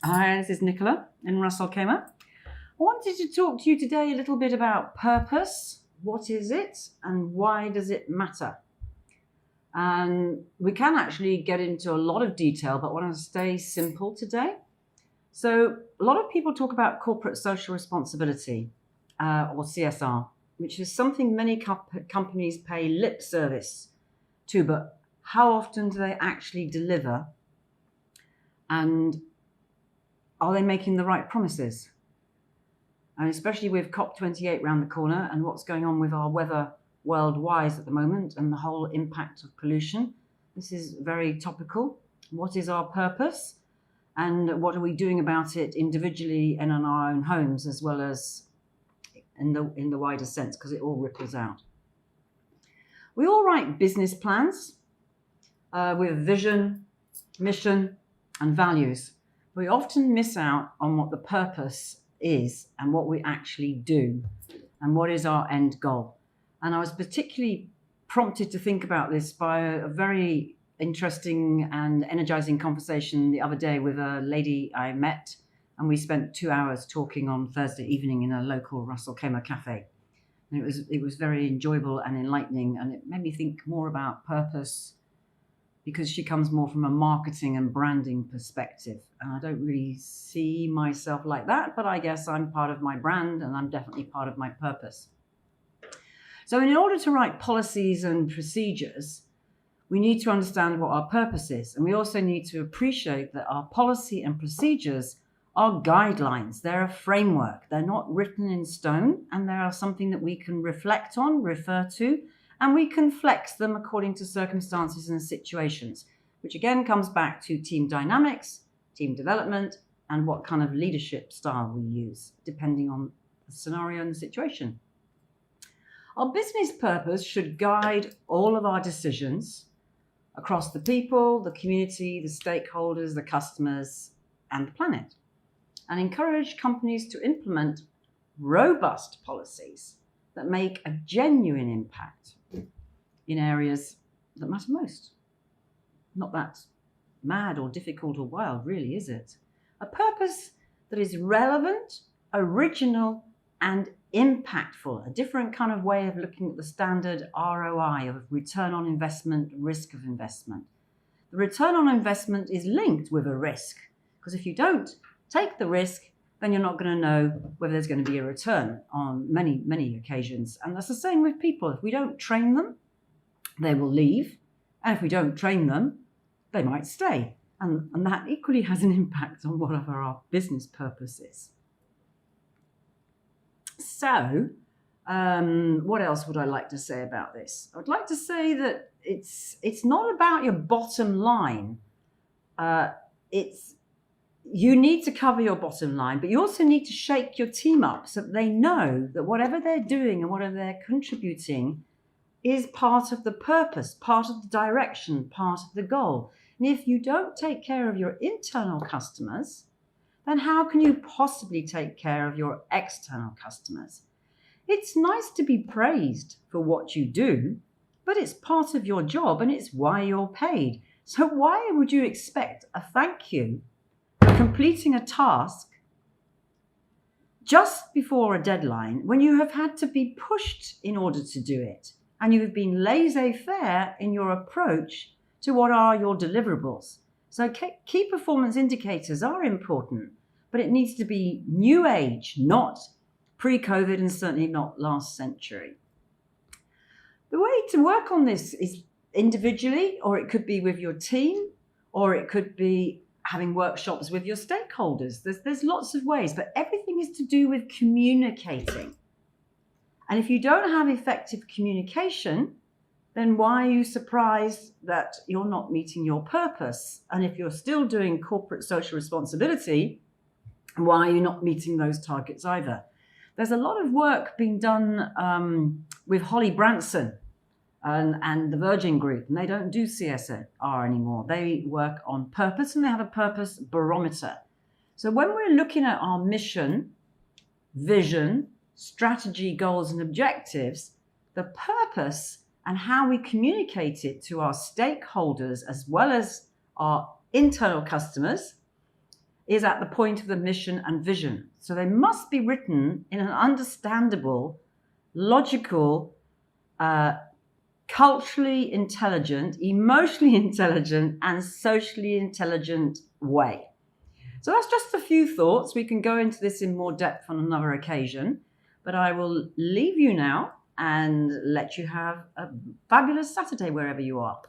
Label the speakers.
Speaker 1: Hi, this is Nicola in Russell Kamer. I wanted to talk to you today a little bit about purpose. What is it and why does it matter? And we can actually get into a lot of detail, but I want to stay simple today. So a lot of people talk about corporate social responsibility, or CSR, which is something many companies pay lip service to, but how often do they actually deliver? And are they making the right promises? And especially with COP28 around the corner and what's going on with our weather worldwide at the moment and the whole impact of pollution, this is very topical. What is our purpose? And what are we doing about it individually and in our own homes, as well as in the wider sense, because it all ripples out. We all write business plans with vision, mission, and values. We often miss out on what the purpose is and what we actually do and what is our end goal. And I was particularly prompted to think about this by a very interesting and energizing conversation the other day with a lady I met, and we spent 2 hours talking on Thursday evening in a local Russell Kamer cafe. And it was very enjoyable and enlightening, and it made me think more about purpose, because she comes more from a marketing and branding perspective. And I don't really see myself like that, but I guess I'm part of my brand and I'm definitely part of my purpose. So in order to write policies and procedures, we need to understand what our purpose is. And we also need to appreciate that our policy and procedures are guidelines. They're a framework. They're not written in stone, and they are something that we can reflect on, refer to, and we can flex them according to circumstances and situations, which again comes back to team dynamics, team development, and what kind of leadership style we use, depending on the scenario and the situation. Our business purpose should guide all of our decisions across the people, the community, the stakeholders, the customers, and the planet, and encourage companies to implement robust policies that make a genuine impact in areas that matter most. Not that mad or difficult or wild, really, is it? A purpose that is relevant, original, and impactful, a different kind of way of looking at the standard ROI, of return on investment, risk of investment. The return on investment is linked with a risk, because if you don't take the risk, then you're not going to know whether there's going to be a return on many, many occasions. And that's the same with people. If we don't train them, they will leave. And if we don't train them, they might stay. And that equally has an impact on whatever our business purpose is. So, what else would I like to say about this? I would like to say that it's not about your bottom line. You need to cover your bottom line, but you also need to shake your team up so that they know that whatever they're doing and whatever they're contributing is part of the purpose, part of the direction, part of the goal. And if you don't take care of your internal customers, then how can you possibly take care of your external customers? It's nice to be praised for what you do, but it's part of your job and it's why you're paid. So why would you expect a thank you for completing a task just before a deadline when you have had to be pushed in order to do it, and you have been laissez-faire in your approach to what are your deliverables? So key performance indicators are important, but it needs to be new age, not pre-COVID and certainly not last century. The way to work on this is individually, or it could be with your team, or it could be having workshops with your stakeholders. There's lots of ways, but everything is to do with communicating. And if you don't have effective communication, then why are you surprised that you're not meeting your purpose? And if you're still doing corporate social responsibility, why are you not meeting those targets either? There's a lot of work being done with Holly Branson and the Virgin Group, and they don't do CSR anymore. They work on purpose, and they have a purpose barometer. So when we're looking at our mission, vision, strategy, goals, and objectives, the purpose and how we communicate it to our stakeholders as well as our internal customers is at the point of the mission and vision. So they must be written in an understandable, logical, culturally intelligent, emotionally intelligent, and socially intelligent way. So that's just a few thoughts. We can go into this in more depth on another occasion, but I will leave you now and let you have a fabulous Saturday wherever you are.